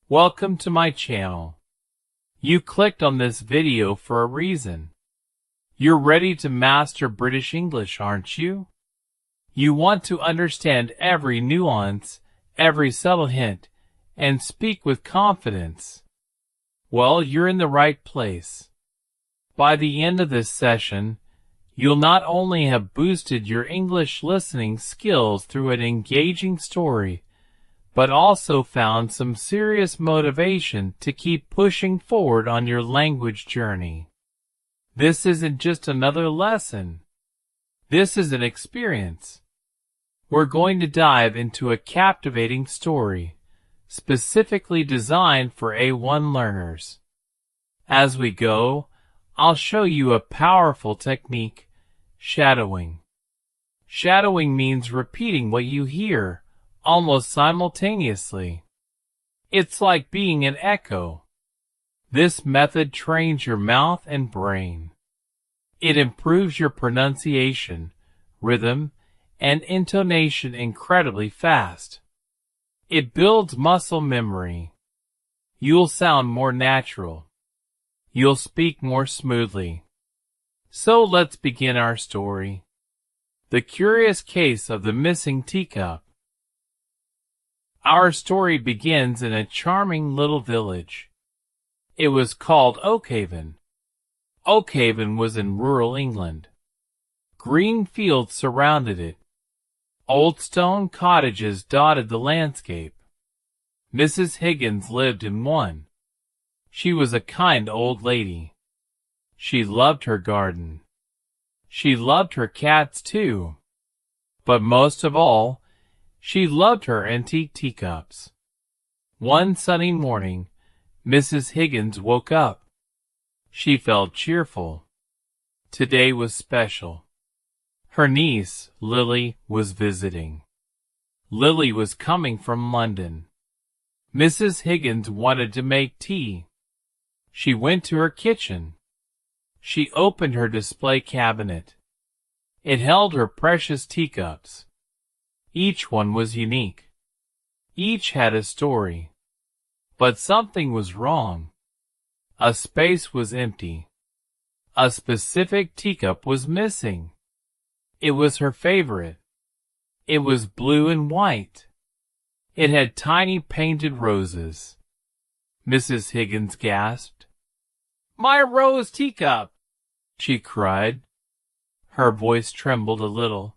Welcome to my channel. You clicked on this video for a reason. You're ready to master British English, aren't you? You want to understand every nuance, every subtle hint, and speak with confidence. Well, you're in the right place. By the end of this session, you'll not only have boosted your English listening skills through an engaging story, but also found some serious motivation to keep pushing forward on your language journey. This isn't just another lesson. This is an experience. We're going to dive into a captivating story, specifically designed for A1 learners. As we go, I'll show you a powerful technique, shadowing. Shadowing means repeating what you hear, almost simultaneously. It's like being an echo. This method trains your mouth and brain. It improves your pronunciation, rhythm, and intonation incredibly fast. It builds muscle memory. You'll sound more natural. You'll speak more smoothly. So let's begin our story. The curious case of the missing teacup. Our story begins in a charming little village. It was called Oakhaven. Oakhaven was in rural England. Green fields surrounded it. Old stone cottages dotted the landscape. Mrs. Higgins lived in one. She was a kind old lady. She loved her garden. She loved her cats too. But most of all, she loved her antique teacups. One sunny morning, Mrs. Higgins woke up. She felt cheerful. Today was special. Her niece, Lily, was visiting. Lily was coming from London. Mrs. Higgins wanted to make tea. She went to her kitchen. She opened her display cabinet. It held her precious teacups. Each one was unique. Each had a story. But something was wrong. A space was empty. A specific teacup was missing. It was her favorite. It was blue and white. It had tiny painted roses. Mrs. Higgins gasped. "My rose teacup!" she cried. Her voice trembled a little.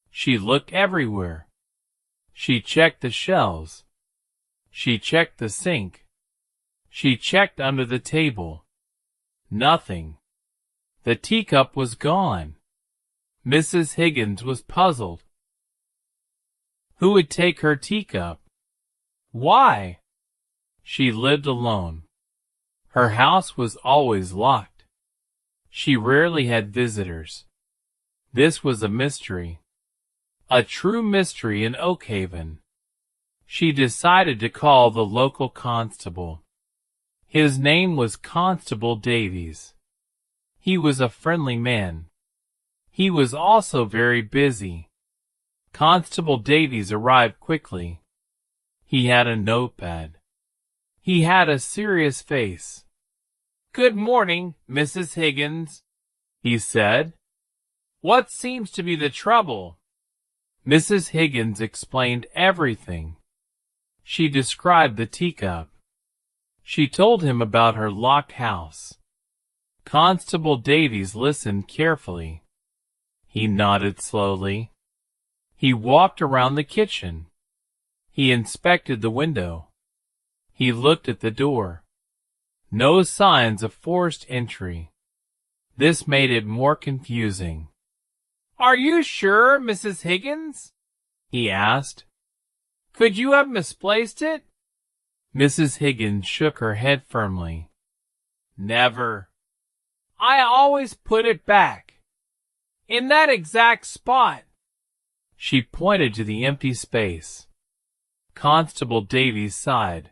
She looked everywhere. She checked the shelves. She checked the sink. She checked under the table. Nothing. The teacup was gone. Mrs. Higgins was puzzled. Who would take her teacup? Why? She lived alone. Her house was always locked. She rarely had visitors. This was a mystery. A true mystery in Oakhaven. She decided to call the local constable. His name was Constable Davies. He was a friendly man. He was also very busy. Constable Davies arrived quickly. He had a notepad. He had a serious face. "Good morning, Mrs. Higgins," he said. "What seems to be the trouble?" Mrs. Higgins explained everything. She described the teacup. She told him about her locked house. Constable Davies listened carefully. He nodded slowly. He walked around the kitchen. He inspected the window. He looked at the door. No signs of forced entry. This made it more confusing. "Are you sure, Mrs. Higgins?" he asked. "Could you have misplaced it?" Mrs. Higgins shook her head firmly. "Never. I always put it back. In that exact spot." She pointed to the empty space. Constable Davies sighed.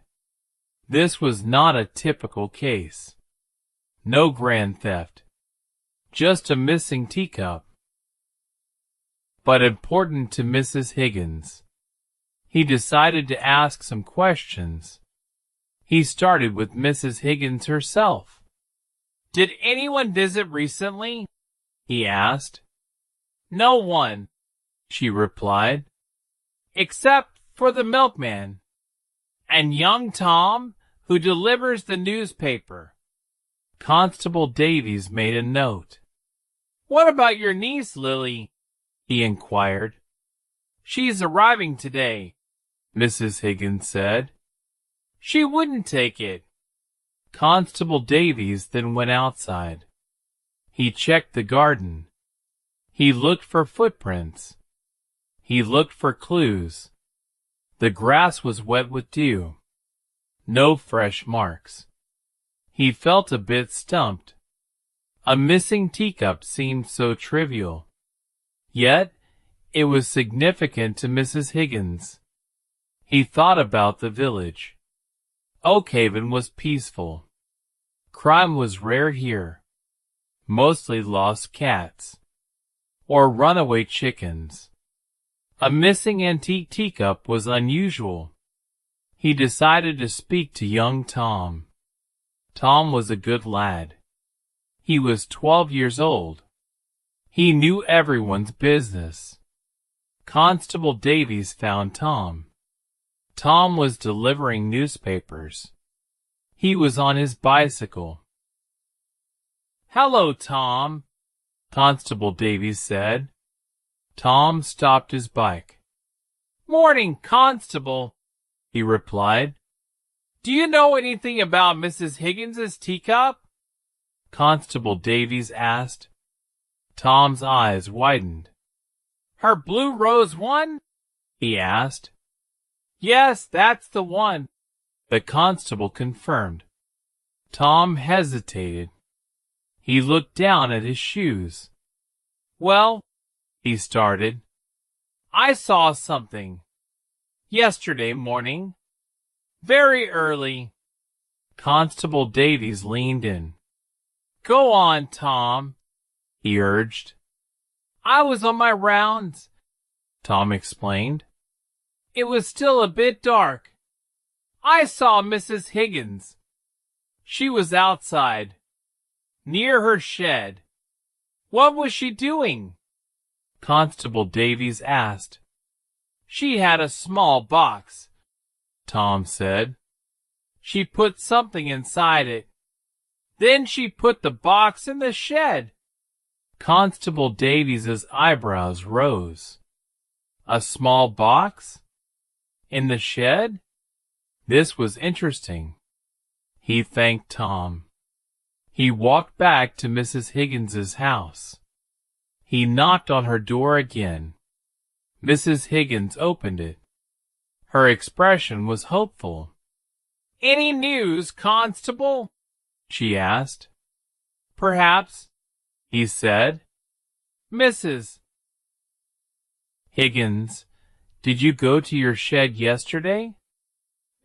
This was not a typical case. No grand theft. Just a missing teacup. But important to Mrs. Higgins. He decided to ask some questions. He started with Mrs. Higgins herself. "Did anyone visit recently?" he asked. "No one," she replied, "except for the milkman and young Tom, who delivers the newspaper." Constable Davies made a note. "What about your niece, Lily?" he inquired. "She's arriving today," Mrs. Higgins said. "She wouldn't take it." Constable Davies then went outside. He checked the garden. He looked for footprints. He looked for clues. The grass was wet with dew. No fresh marks. He felt a bit stumped. A missing teacup seemed so trivial. Yet, it was significant to Mrs. Higgins. He thought about the village. Oakhaven was peaceful. Crime was rare here. Mostly lost cats. Or runaway chickens. A missing antique teacup was unusual. He decided to speak to young Tom. Tom was a good lad. He was 12 years old. He knew everyone's business. Constable Davies found Tom. Tom was delivering newspapers. He was on his bicycle. "Hello, Tom," Constable Davies said. Tom stopped his bike. "Morning, Constable," he replied. "Do you know anything about Mrs. Higgins's teacup?" Constable Davies asked. Tom's eyes widened. "Her blue rose one?" he asked. "Yes, that's the one," the constable confirmed. Tom hesitated. He looked down at his shoes. "Well," he started, "I saw something. Yesterday morning. Very early." Constable Davies leaned in. "Go on, Tom," he urged. "I was on my rounds," Tom explained. "It was still a bit dark. I saw Mrs. Higgins. She was outside, near her shed." "What was she doing?" Constable Davies asked. "She had a small box," Tom said. "She put something inside it. Then she put the box in the shed." Constable Davies's eyebrows rose. A small box? In the shed? This was interesting. He thanked Tom. He walked back to Mrs. Higgins's house. He knocked on her door again. Mrs. Higgins opened it. Her expression was hopeful. "Any news, Constable?" she asked. "Perhaps," he said. "Mrs. Higgins, did you go to your shed yesterday?"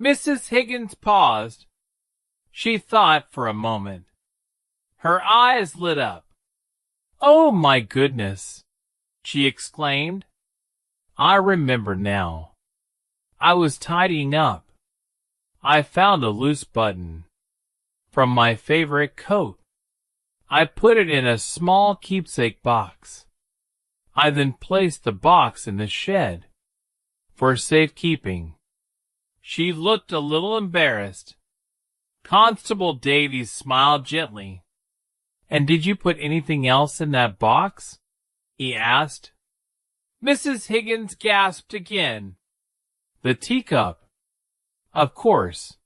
Mrs. Higgins paused. She thought for a moment. Her eyes lit up. "Oh, my goodness!" she exclaimed. "I remember now. I was tidying up. I found a loose button from my favorite coat. I put it in a small keepsake box. I then placed the box in the shed for safekeeping." She looked a little embarrassed. Constable Davies smiled gently. "And did you put anything else in that box?" he asked. Mrs. Higgins gasped again. "The teacup. Of course.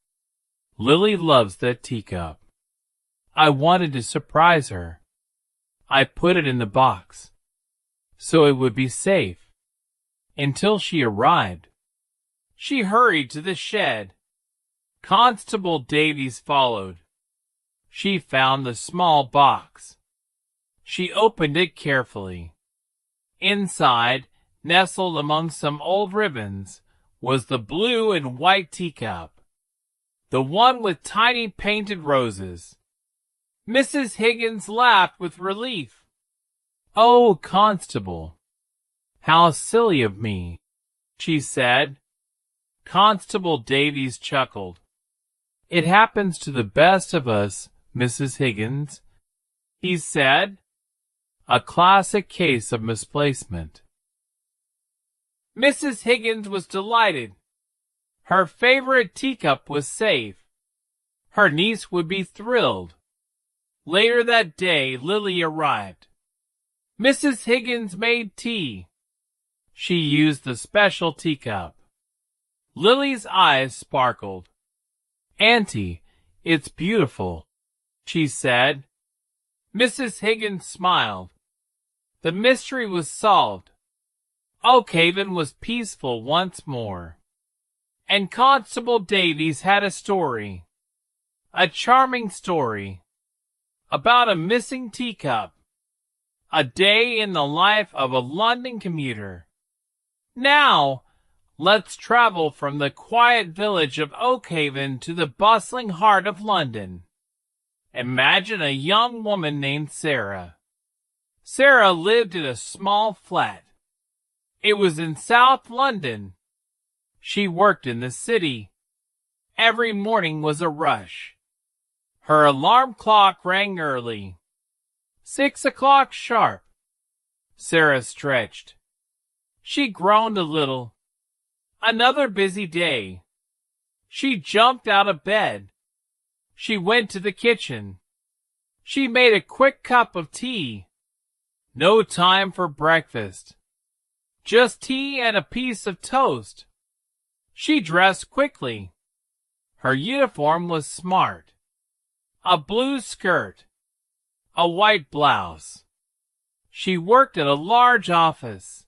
Lily loves that teacup. I wanted to surprise her. I put it in the box, so it would be safe, until she arrived." She hurried to the shed. Constable Davies followed. She found the small box. She opened it carefully. Inside, nestled among some old ribbons, was the blue and white teacup, the one with tiny painted roses. Mrs. Higgins laughed with relief. "Oh, Constable, how silly of me," she said. Constable Davies chuckled. "It happens to the best of us, Mrs. Higgins," he said. "A classic case of misplacement." Mrs. Higgins was delighted. Her favorite teacup was safe. Her niece would be thrilled. Later that day, Lily arrived. Mrs. Higgins made tea. She used the special teacup. Lily's eyes sparkled. "Auntie, it's beautiful," she said. Mrs. Higgins smiled. The mystery was solved. Oakhaven was peaceful once more. And Constable Davies had a story. A charming story. About a missing teacup. A day in the life of a London commuter. Now, let's travel from the quiet village of Oakhaven to the bustling heart of London. Imagine a young woman named Sarah. Sarah lived in a small flat. It was in South London. She worked in the city. Every morning was a rush. Her alarm clock rang early. 6 o'clock sharp. Sarah stretched. She groaned a little. Another busy day. She jumped out of bed. She went to the kitchen. She made a quick cup of tea. No time for breakfast. Just tea and a piece of toast. She dressed quickly. Her uniform was smart. A blue skirt. A white blouse. She worked at a large office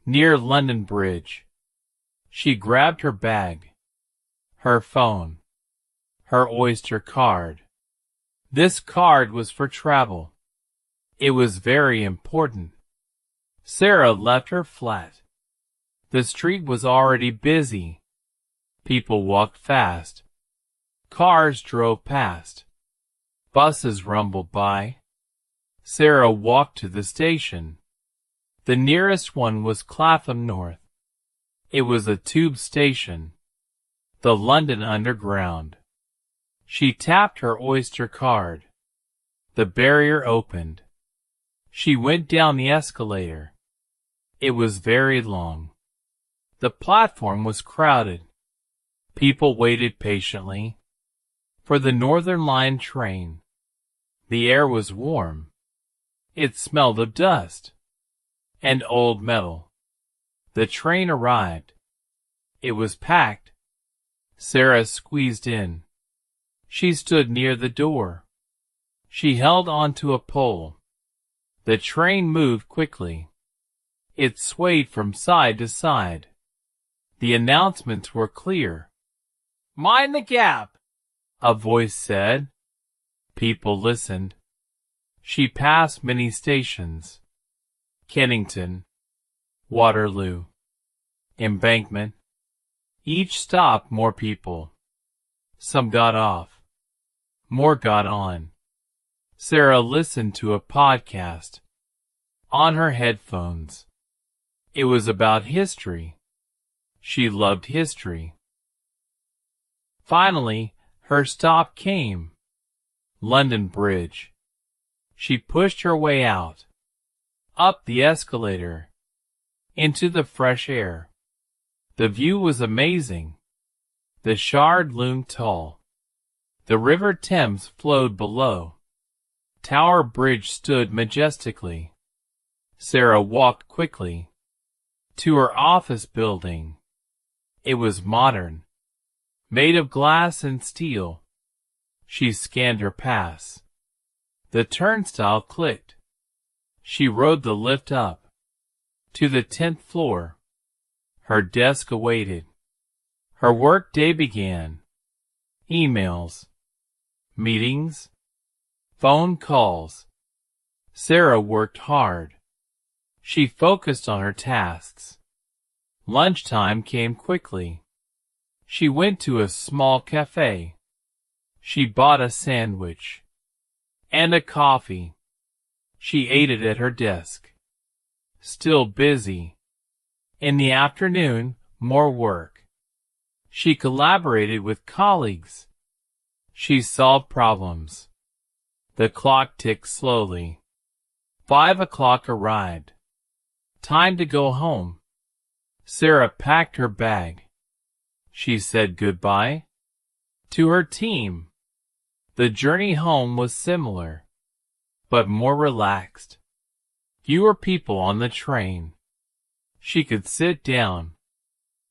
near London Bridge. She grabbed her bag, her phone, her Oyster card. This card was for travel. It was very important. Sarah left her flat. The street was already busy. People walked fast. Cars drove past. Buses rumbled by. Sarah walked to the station. The nearest one was Clapham North. It was a tube station. The London Underground. She tapped her Oyster card. The barrier opened. She went down the escalator. It was very long. The platform was crowded. People waited patiently for the Northern Line train. The air was warm. It smelled of dust and old metal. The train arrived. It was packed. Sarah squeezed in. She stood near the door. She held onto a pole. The train moved quickly. It swayed from side to side. The announcements were clear. "Mind the gap," a voice said. People listened. She passed many stations. Kennington, Waterloo, Embankment. Each stop more people. Some got off. More got on. Sarah listened to a podcast on her headphones. It was about history. She loved history. Finally, her stop came. London Bridge. She pushed her way out. Up the escalator. Into the fresh air. The view was amazing. The Shard loomed tall. The River Thames flowed below. Tower Bridge stood majestically. Sarah walked quickly to her office building. It was modern, made of glass and steel. She scanned her pass. The turnstile clicked. She rode the lift up to the 10th floor. Her desk awaited. Her work day began. Emails, meetings, phone calls. Sarah worked hard. She focused on her tasks. Lunchtime came quickly. She went to a small cafe. She bought a sandwich and a coffee. She ate it at her desk. Still busy. In the afternoon, more work. She collaborated with colleagues. She solved problems. The clock ticked slowly. 5 o'clock arrived. Time to go home. Sarah packed her bag. She said goodbye to her team. The journey home was similar, but more relaxed. Fewer people on the train. She could sit down.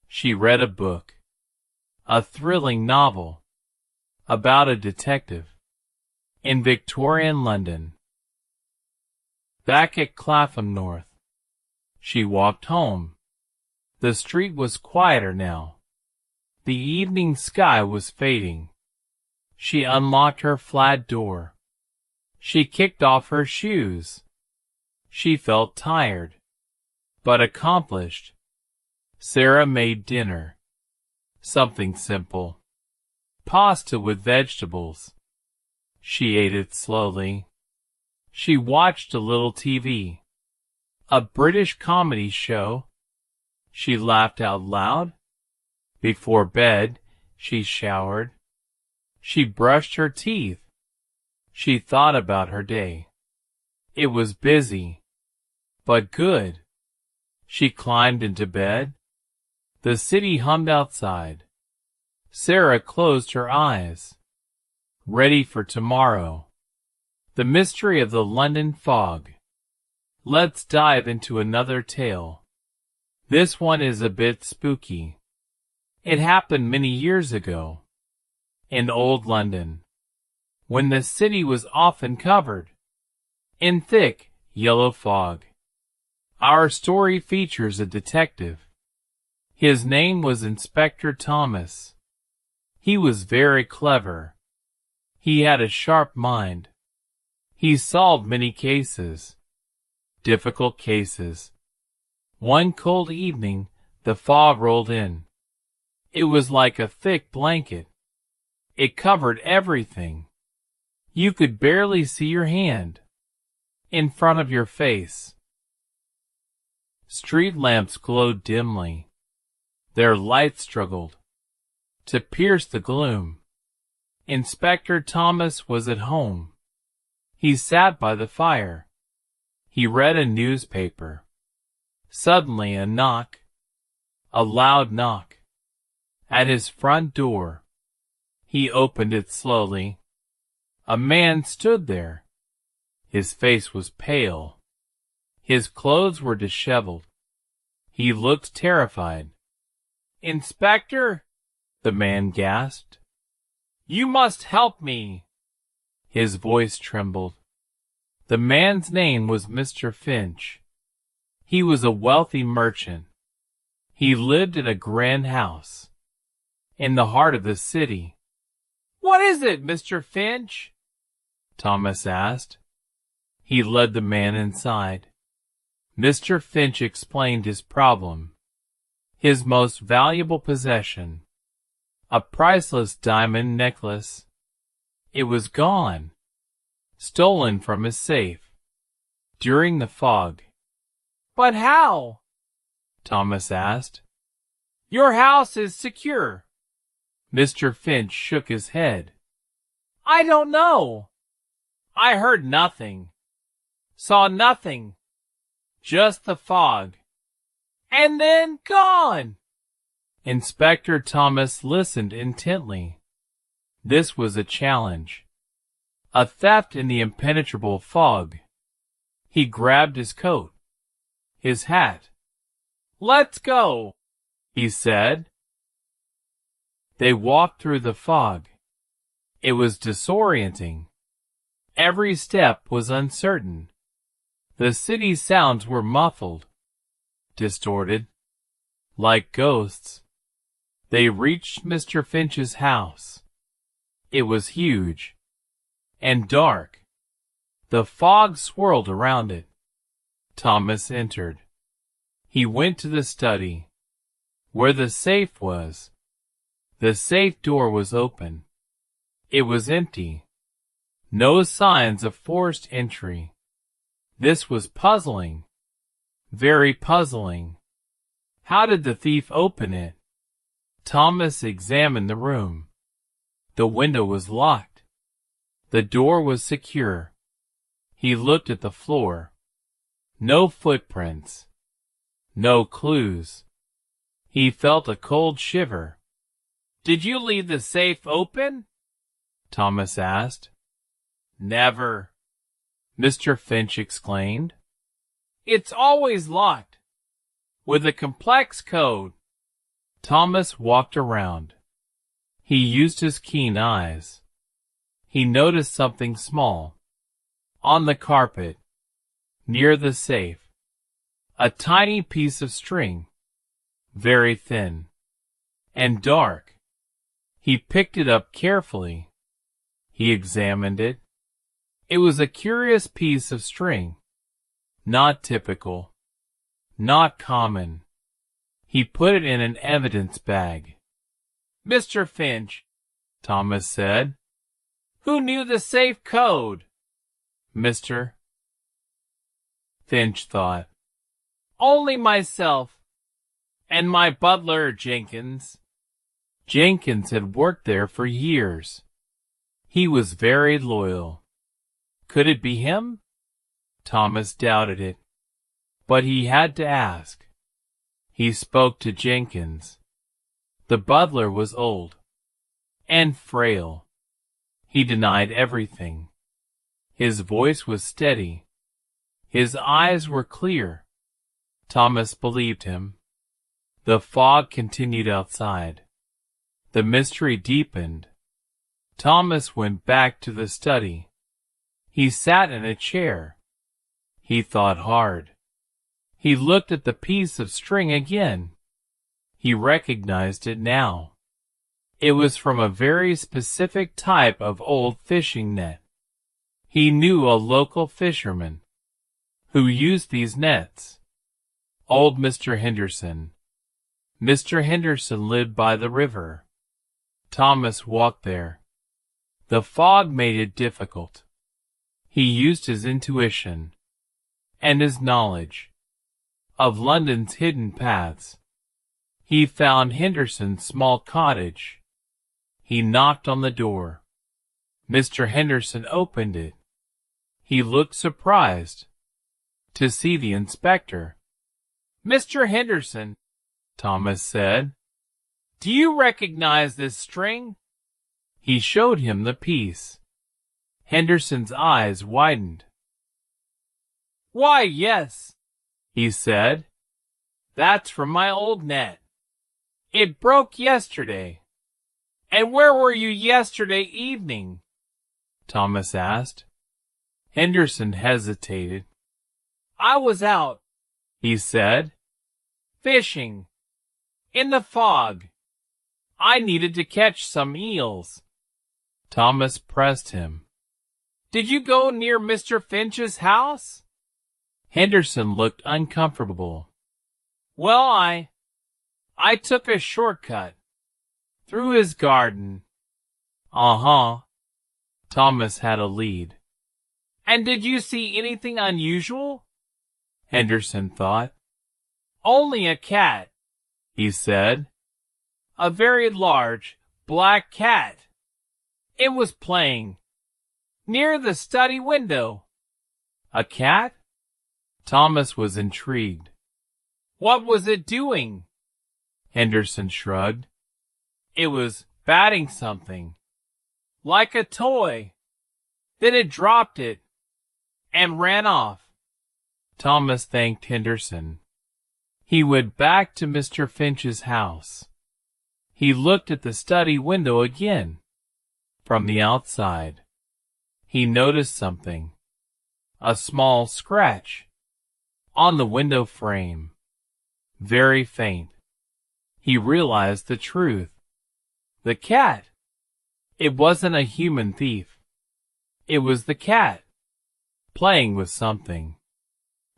She read a book. A thrilling novel about a detective in Victorian London. Back at Clapham North, she walked home. The street was quieter now. The evening sky was fading. She unlocked her flat door. She kicked off her shoes. She felt tired, but accomplished. Sarah made dinner. Something simple. Pasta with vegetables. She ate it slowly. She watched a little TV. A British comedy show. She laughed out loud. Before bed, she showered. She brushed her teeth. She thought about her day. It was busy, but good. She climbed into bed. The city hummed outside. Sarah closed her eyes, ready for tomorrow. The mystery of the London fog. Let's dive into another tale. This one is a bit spooky. It happened many years ago, in old London, when the city was often covered in thick, yellow fog. Our story features a detective. His name was Inspector Thomas. He was very clever. He had a sharp mind. He solved many cases, difficult cases. One cold evening, the fog rolled in. It was like a thick blanket. It covered everything. You could barely see your hand in front of your face. Street lamps glowed dimly. Their light struggled to pierce the gloom. Inspector Thomas was at home. He sat by the fire. He read a newspaper. Suddenly a knock. A loud knock. At his front door. He opened it slowly. A man stood there. His face was pale. His clothes were disheveled. He looked terrified. "Inspector," the man gasped. "You must help me." His voice trembled. The man's name was Mr. Finch. He was a wealthy merchant. He lived in a grand house in the heart of the city. "What is it, Mr. Finch?" Thomas asked. He led the man inside. Mr. Finch explained his problem. His most valuable possession, a priceless diamond necklace. It was gone, stolen from his safe during the fog. "But how?" Thomas asked. "Your house is secure." Mr. Finch shook his head. "I don't know. I heard nothing, saw nothing, just the fog. And then gone." Inspector Thomas listened intently. This was a challenge. A theft in the impenetrable fog. He grabbed his coat, his hat. "Let's go," he said. They walked through the fog. It was disorienting. Every step was uncertain. The city sounds were muffled, distorted, like ghosts. They reached Mr. Finch's house. It was huge and dark. The fog swirled around it. Thomas entered. He went to the study, where the safe was. The safe door was open. It was empty. No signs of forced entry. This was puzzling. Very puzzling. How did the thief open it? Thomas examined the room. The window was locked. The door was secure. He looked at the floor. No footprints. No clues. He felt a cold shiver. "Did you leave the safe open?" Thomas asked. "Never," Mr. Finch exclaimed. "It's always locked, with a complex code." Thomas walked around. He used his keen eyes. He noticed something small. On the carpet, near the safe, a tiny piece of string, very thin and dark. He picked it up carefully. He examined it. It was a curious piece of string, not typical, not common. He put it in an evidence bag. "Mr. Finch," Thomas said, "who knew the safe code?" Mr. Finch thought. "Only myself, and my butler, Jenkins." Jenkins had worked there for years. He was very loyal. Could it be him? Thomas doubted it, but he had to ask. He spoke to Jenkins. The butler was old and frail. He denied everything. His voice was steady. His eyes were clear. Thomas believed him. The fog continued outside. The mystery deepened. Thomas went back to the study. He sat in a chair. He thought hard. He looked at the piece of string again. He recognized it now. It was from a very specific type of old fishing net. He knew a local fisherman who used these nets. Old Mr. Henderson. Mr. Henderson lived by the river. Thomas walked there. The fog made it difficult. He used his intuition and his knowledge of London's hidden paths. He found Henderson's small cottage. He knocked on the door. Mr. Henderson opened it. He looked surprised to see the inspector. "Mr. Henderson," Thomas said, "do you recognize this string?" He showed him the piece. Henderson's eyes widened. "Why, yes," he said. "That's from my old net. It broke yesterday." "And where were you yesterday evening?" Thomas asked. Henderson hesitated. "I was out," he said, "fishing. In the fog. I needed to catch some eels." Thomas pressed him. "Did you go near Mr. Finch's house?" Henderson looked uncomfortable. "Well, I took a shortcut through his garden." Uh-huh. Thomas had a lead. "And did you see anything unusual?" Henderson thought. "Only a cat," he said. "A very large, black cat. It was playing near the study window." "A cat?" Thomas was intrigued. "What was it doing?" Henderson shrugged. "It was batting something, like a toy. Then it dropped it and ran off." Thomas thanked Henderson. He went back to Mr. Finch's house. He looked at the study window again. From the outside, he noticed something. A small scratch on the window frame. Very faint. He realized the truth. The cat. It wasn't a human thief. It was the cat, playing with something.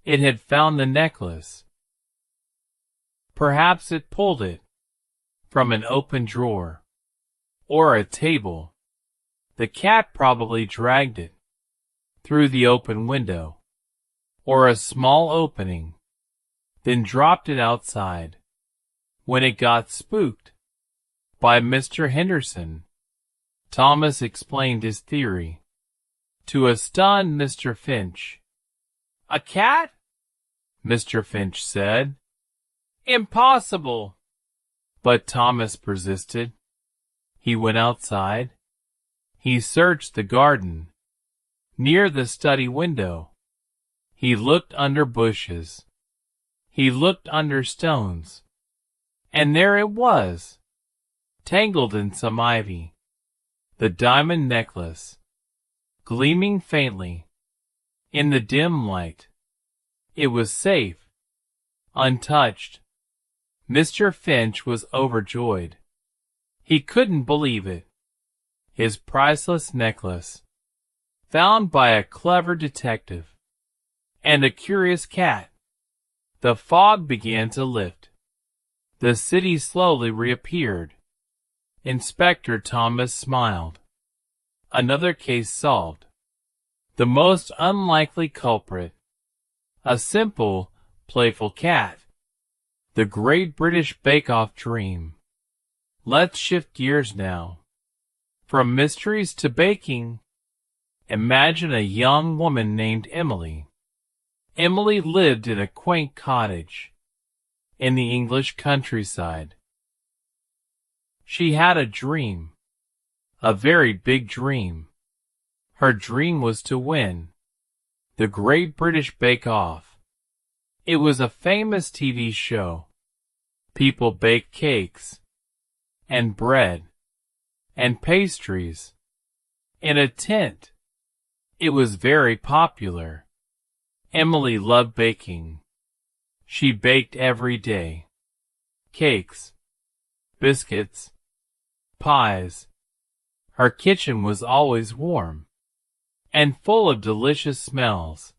It had found the necklace. Perhaps it pulled it from an open drawer or a table. The cat probably dragged it through the open window or a small opening, then dropped it outside. When it got spooked, by Mr. Henderson. Thomas explained his theory to a stunned Mr. Finch. "A cat?" Mr. Finch said. "Impossible." But Thomas persisted. He went outside. He searched the garden. Near the study window. He looked under bushes. He looked under stones. And there it was, tangled in some ivy. The diamond necklace, gleaming faintly in the dim light. It was safe, untouched. Mr. Finch was overjoyed. He couldn't believe it. His priceless necklace, found by a clever detective, and a curious cat. The fog began to lift. The city slowly reappeared. Inspector Thomas smiled. Another case solved. The most unlikely culprit. A simple, playful cat. The Great British Bake Off dream. Let's shift gears now. From mysteries to baking. Imagine a young woman named Emily. Emily lived in a quaint cottage in the English countryside. She had a dream, a very big dream. Her dream was to win the Great British Bake Off. It was a famous TV show. People baked cakes and bread and pastries in a tent. It was very popular. Emily loved baking. She baked every day. Cakes, biscuits, pies. Her kitchen was always warm and full of delicious smells.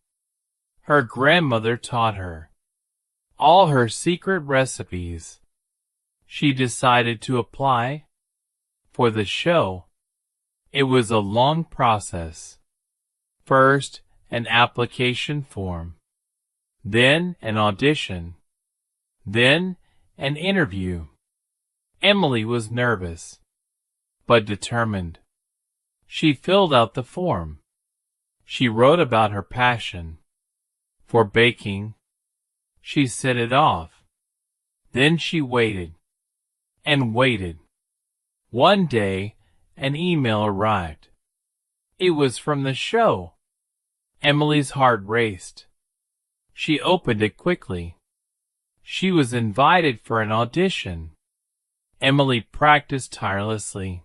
Her grandmother taught her all her secret recipes. She decided to apply for the show. It was a long process. First, an application form, then an audition, then an interview. Emily was nervous, but determined. She filled out the form. She wrote about her passion for baking. She sent it off. Then she waited and waited. One day, an email arrived. It was from the show. Emily's heart raced. She opened it quickly. She was invited for an audition. Emily practiced tirelessly.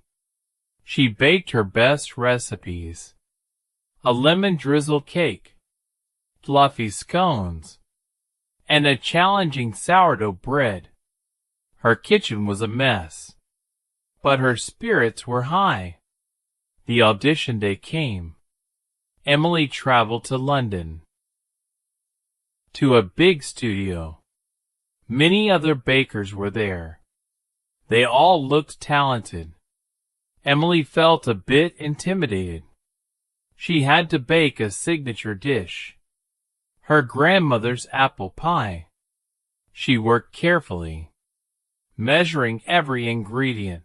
She baked her best recipes. A lemon drizzle cake, fluffy scones, and a challenging sourdough bread. Her kitchen was a mess, but her spirits were high. The audition day came. Emily traveled to London, to a big studio. Many other bakers were there. They all looked talented. Emily felt a bit intimidated. She had to bake a signature dish, her grandmother's apple pie. She worked carefully, measuring every ingredient,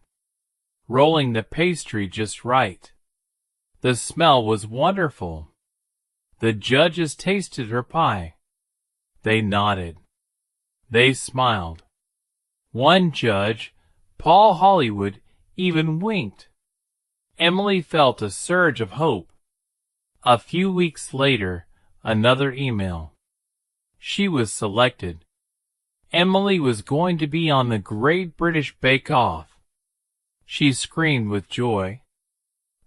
rolling the pastry just right. The smell was wonderful. The judges tasted her pie. They nodded. They smiled. One judge, Paul Hollywood, even winked. Emily felt a surge of hope. A few weeks later, another email. She was selected. Emily was going to be on the Great British Bake Off. She screamed with joy.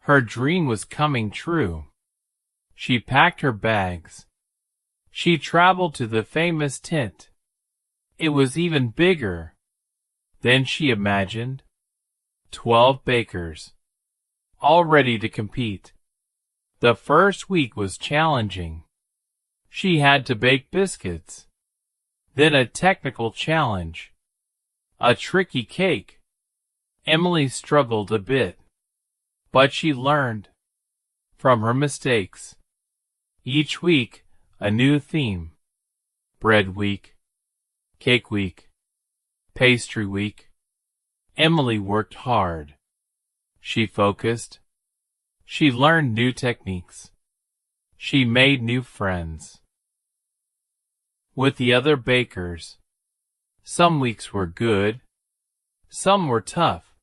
Her dream was coming true. She packed her bags. She traveled to the famous tent. It was even bigger than she imagined. 12 bakers, all ready to compete. The first week was challenging. She had to bake biscuits, then a technical challenge, a tricky cake. Emily struggled a bit, but she learned from her mistakes. Each week, a new theme. Bread week, cake week, pastry week. Emily worked hard. She focused. She learned new techniques. She made new friends with the other bakers. Some weeks were good. Some were tough.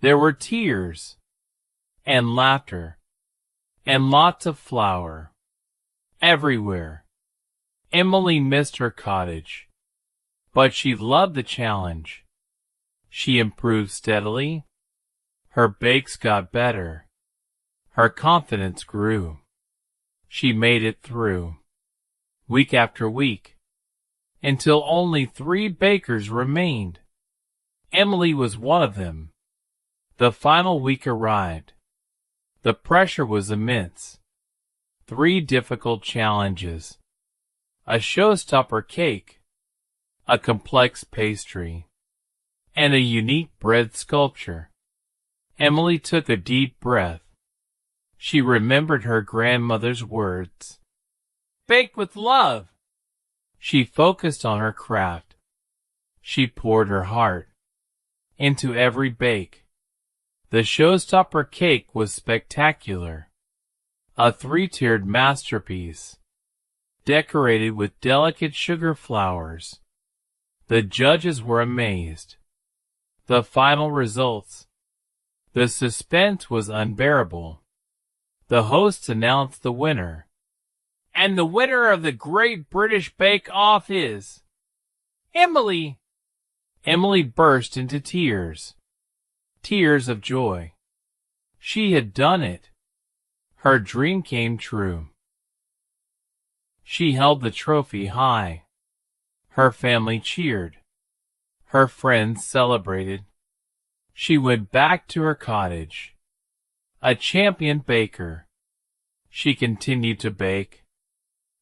There were tears and laughter and lots of flour everywhere. Emily missed her cottage, but she loved the challenge. She improved steadily. Her bakes got better. Her confidence grew. She made it through, week after week, until only 3 bakers remained. Emily was one of them. The final week arrived. The pressure was immense. 3 difficult challenges: a showstopper cake, a complex pastry, and a unique bread sculpture. Emily took a deep breath. She remembered her grandmother's words. Bake with love. She focused on her craft. She poured her heart into every bake. The showstopper cake was spectacular. A 3-tiered masterpiece, decorated with delicate sugar flowers. The judges were amazed. The final results. The suspense was unbearable. The hosts announced the winner. And the winner of the Great British Bake Off is Emily. Emily burst into tears. Tears of joy. She had done it. Her dream came true. She held the trophy high. Her family cheered. Her friends celebrated. She went back to her cottage, a champion baker. She continued to bake,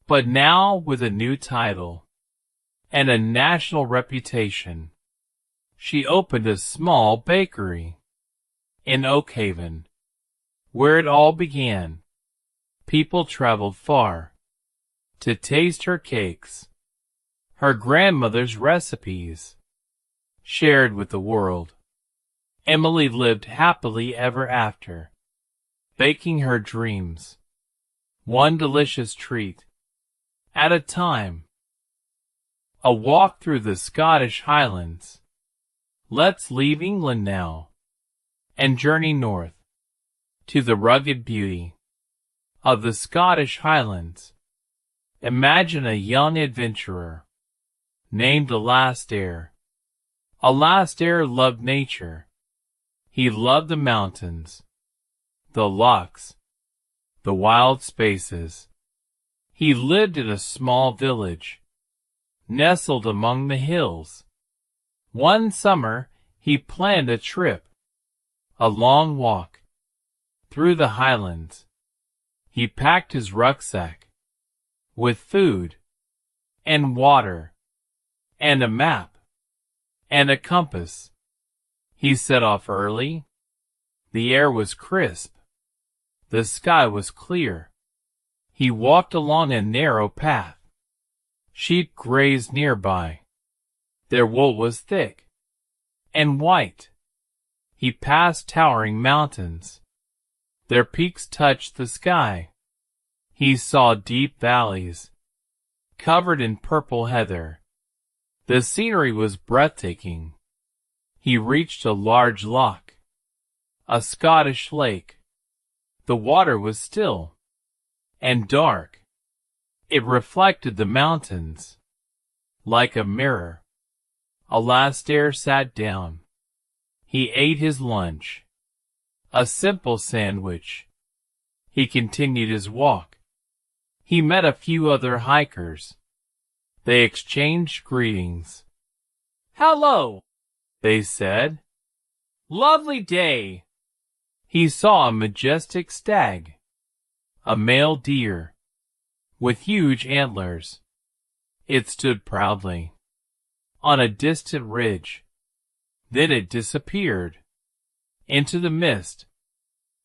but now with a new title and a national reputation. She opened a small bakery in Oakhaven, where it all began. People traveled far to taste her cakes, her grandmother's recipes, shared with the world. Emily lived happily ever after, baking her dreams, one delicious treat at a time. A walk through the Scottish Highlands. Let's leave England now and journey north to the rugged beauty of the Scottish Highlands. Imagine a young adventurer named Alastair. Alastair loved nature. He loved the mountains, the lochs, the wild spaces. He lived in a small village, nestled among the hills. One summer, he planned a trip, a long walk through the highlands. He packed his rucksack with food and water and a map and a compass. He set off early. The air was crisp. The sky was clear. He walked along a narrow path. Sheep grazed nearby. Their wool was thick and white. He passed towering mountains. Their peaks touched the sky. He saw deep valleys, covered in purple heather. The scenery was breathtaking. He reached a large loch, a Scottish lake. The water was still and dark. It reflected the mountains like a mirror. Alastair sat down. He ate his lunch, a simple sandwich. He continued his walk. He met a few other hikers. They exchanged greetings. Hello, they said. Lovely day. He saw a majestic stag, a male deer, with huge antlers. It stood proudly on a distant ridge. Then it disappeared into the mist.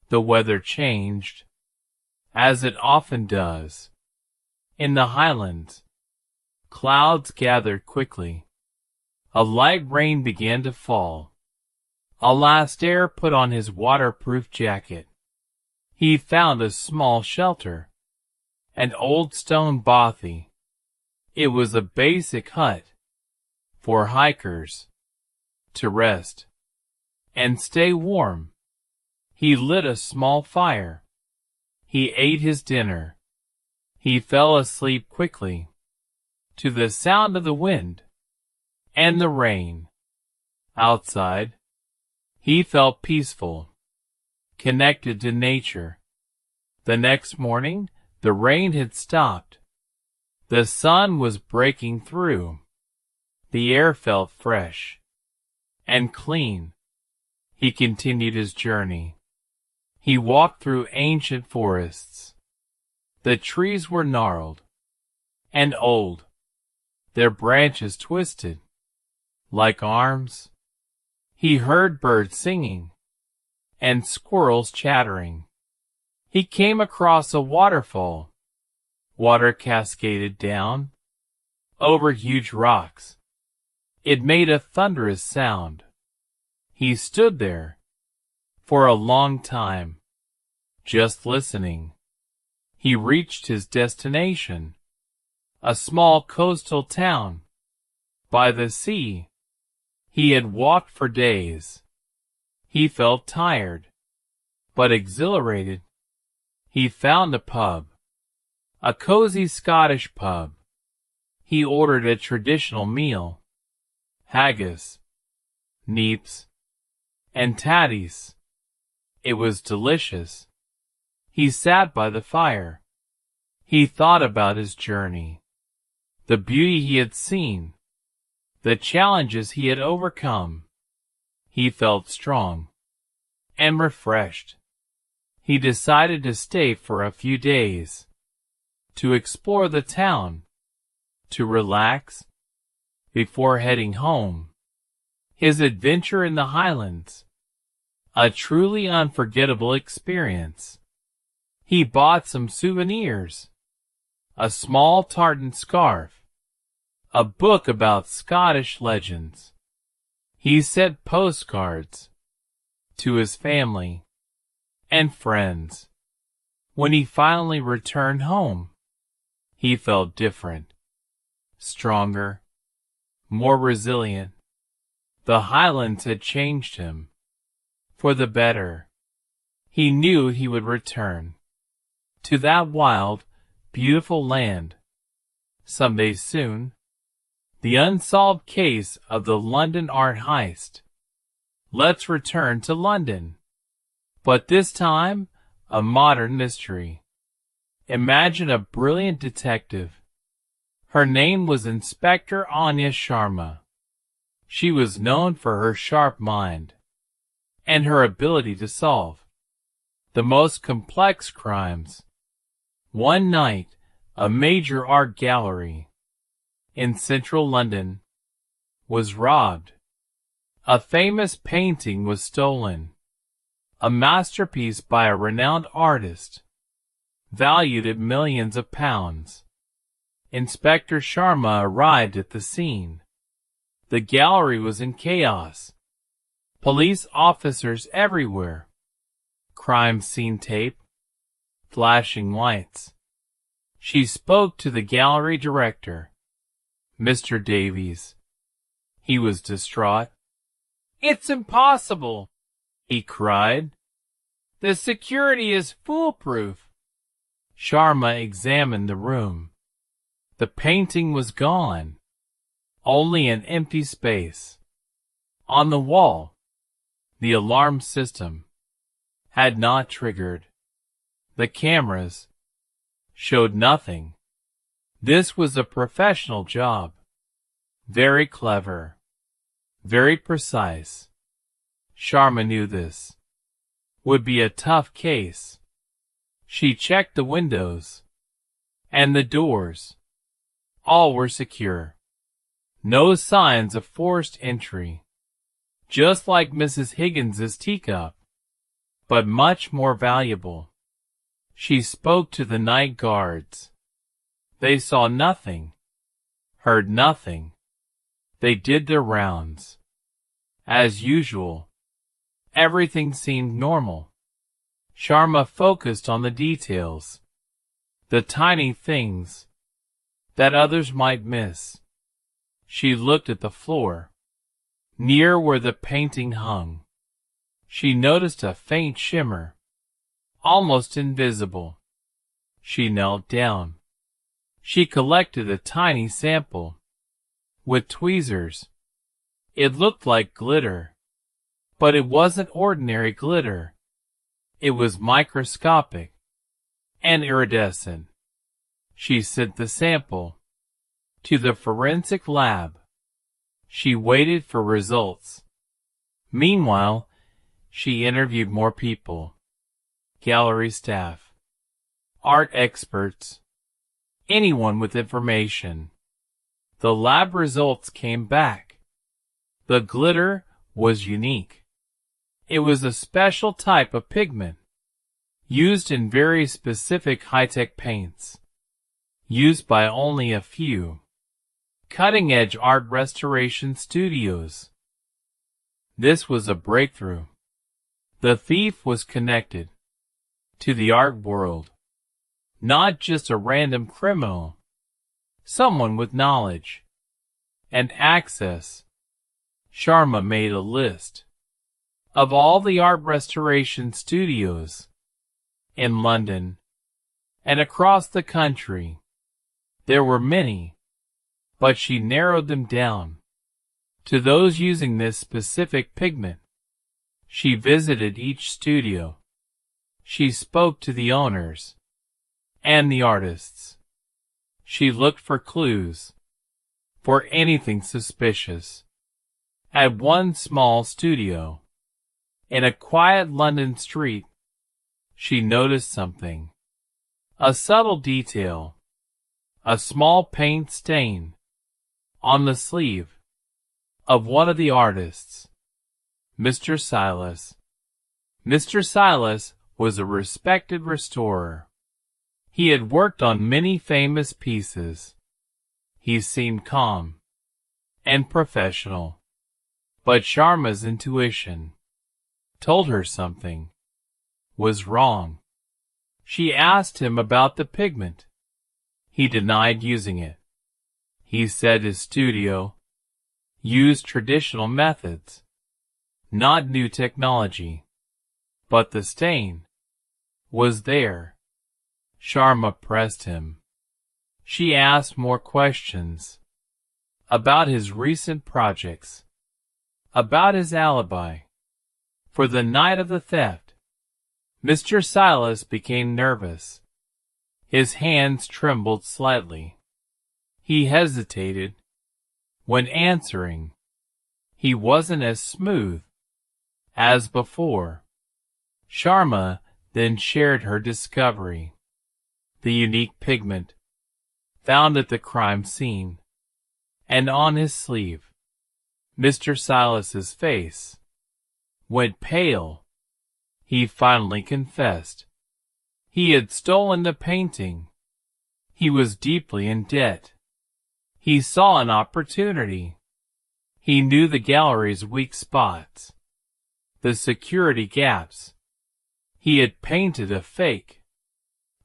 The weather changed, as it often does. In the highlands, clouds gathered quickly. A light rain began to fall. Alastair put on his waterproof jacket. He found a small shelter. An old stone bothy. It was a basic hut for hikers to rest and stay warm. He lit a small fire. He ate his dinner. He fell asleep quickly to the sound of the wind and the rain outside. He felt peaceful, connected to nature. The next morning, the rain had stopped. The sun was breaking through. The air felt fresh and clean. He continued his journey. He walked through ancient forests. The trees were gnarled and old, their branches twisted like arms. He heard birds singing and squirrels chattering. He came across a waterfall. Water cascaded down over huge rocks. It made a thunderous sound. He stood there for a long time, just listening. He reached his destination, a small coastal town by the sea. He had walked for days. He felt tired, but exhilarated. He found a pub, a cozy Scottish pub. He ordered a traditional meal, haggis, neeps, and tatties. It was delicious. He sat by the fire. He thought about his journey, the beauty he had seen, the challenges he had overcome. He felt strong and refreshed. He decided to stay for a few days, to explore the town, to relax before heading home. His adventure in the Highlands, a truly unforgettable experience. He bought some souvenirs, a small tartan scarf, a book about Scottish legends. He sent postcards to his family and friends. When he finally returned home, he felt different, stronger, more resilient. The Highlands had changed him for the better. He knew he would return to that wild, beautiful land someday soon. The unsolved case of the London art heist. Let's return to London, but this time a modern mystery. Imagine a brilliant detective. Her name was Inspector Anya Sharma. She was known for her sharp mind and her ability to solve the most complex crimes. One night, a major art gallery in central London was robbed. A famous painting was stolen, a masterpiece by a renowned artist, valued at millions of pounds. Inspector Sharma arrived at the scene. The gallery was in chaos. Police officers everywhere. Crime scene tape. Flashing lights. She spoke to the gallery director, Mr. Davies. He was distraught. "It's impossible," he cried. "The security is foolproof." Sharma examined the room. The painting was gone. Only an empty space. On the wall, the alarm system had not triggered. The cameras showed nothing. This was a professional job. Very clever. Very precise. Sharma knew this would be a tough case. She checked the windows and the doors. All were secure. No signs of forced entry. Just like Mrs. Higgins's teacup, but much more valuable. She spoke to the night guards. They saw nothing, heard nothing. They did their rounds. As usual, Everything seemed normal. Sharma focused on the details, the tiny things that others might miss. She looked at the floor, near where the painting hung. She noticed a faint shimmer, almost invisible. She knelt down. She collected a tiny sample with tweezers. It looked like glitter, but it wasn't ordinary glitter. It was microscopic and iridescent. She sent the sample to the forensic lab. She waited for results. Meanwhile, she interviewed more people, gallery staff, art experts, anyone with information. The lab results came back. The glitter was unique. It was a special type of pigment, used in very specific high-tech paints, used by only a few cutting-edge art restoration studios. This was a breakthrough. The thief was connected to the art world, not just a random criminal, someone with knowledge and access. Sharma made a list of all the art restoration studios in London and across the country. There were many, but she narrowed them down to those using this specific pigment. She visited each studio. She spoke to the owners and the artists. She looked for clues, for anything suspicious. At one small studio, in a quiet London street, she noticed something. A subtle detail. A small paint stain on the sleeve of one of the artists, Mr. Silas. Mr. Silas was a respected restorer. He had worked on many famous pieces. He seemed calm and professional. But Sharma's intuition told her something was wrong. She asked him about the pigment. He denied using it. He said his studio used traditional methods, not new technology. But the stain was there. Sharma pressed him. She asked more questions about his recent projects, about his alibi for the night of the theft. Mr. Silas became nervous. His hands trembled slightly. He hesitated when answering. He wasn't as smooth as before. Sharma then shared her discovery. The unique pigment found at the crime scene and on his sleeve. Mr. Silas's face went pale. He finally confessed. He had stolen the painting. He was deeply in debt. He saw an opportunity. He knew the gallery's weak spots, the security gaps. He had painted a fake,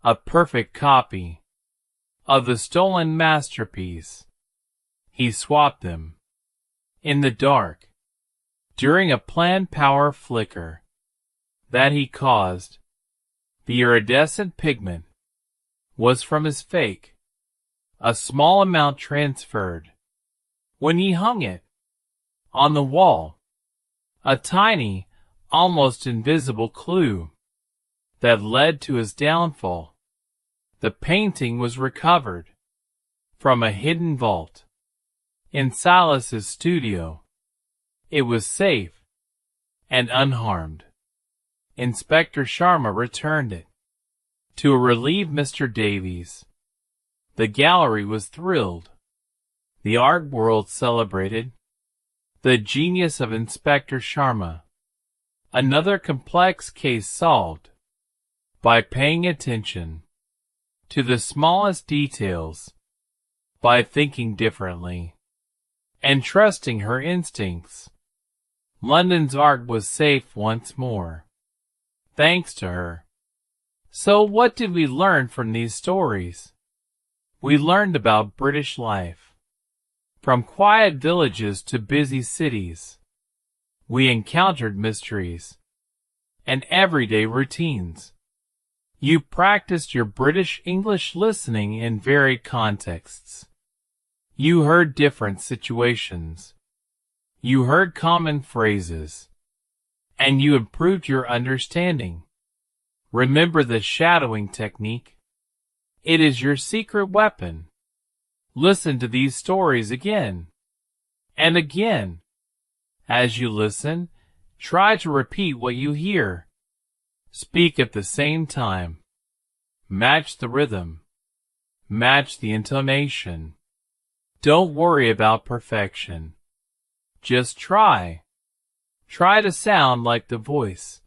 a perfect copy of the stolen masterpiece. He swapped them in the dark during a planned power flicker that he caused. The iridescent pigment was from his fake. A small amount transferred when he hung it on the wall. A tiny, almost invisible clue that led to his downfall. The painting was recovered from a hidden vault in Silas's studio. It was safe and unharmed. Inspector Sharma returned it to a relieved Mr. Davies. The gallery was thrilled. The art world celebrated the genius of Inspector Sharma. Another complex case solved by paying attention to the smallest details, by thinking differently, and trusting her instincts. London's art was safe once more, thanks to her. So what did we learn from these stories? We learned about British life. From quiet villages to busy cities, we encountered mysteries and everyday routines. You practiced your British English listening in varied contexts. You heard different situations. You heard common phrases. And you improved your understanding. Remember the shadowing technique? It is your secret weapon. Listen to these stories again and again. As you listen, try to repeat what you hear. Speak at the same time. Match the rhythm. Match the intonation. Don't worry about perfection. Just try. Try to sound like the voice.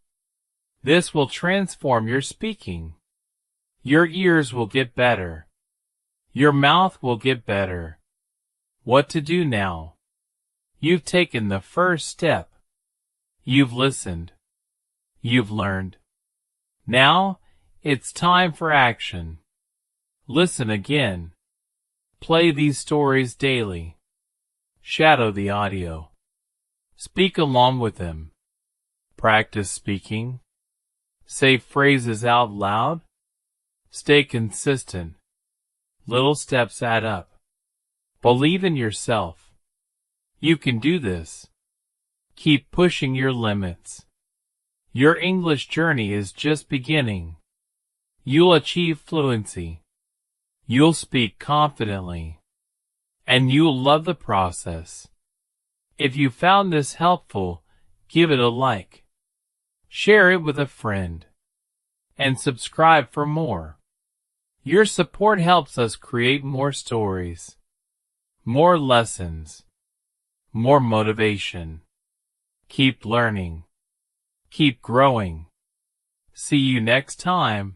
This will transform your speaking. Your ears will get better. Your mouth will get better. What to do now? You've taken the first step. You've listened. You've learned. Now, it's time for action. Listen again. Play these stories daily. Shadow the audio. Speak along with them. Practice speaking. Say phrases out loud. Stay consistent. Little steps add up. Believe in yourself. You can do this. Keep pushing your limits. Your English journey is just beginning. You'll achieve fluency. You'll speak confidently. And you'll love the process. If you found this helpful, give it a like. Share it with a friend. And subscribe for more. Your support helps us create more stories, more lessons, more motivation. Keep learning. Keep growing. See you next time.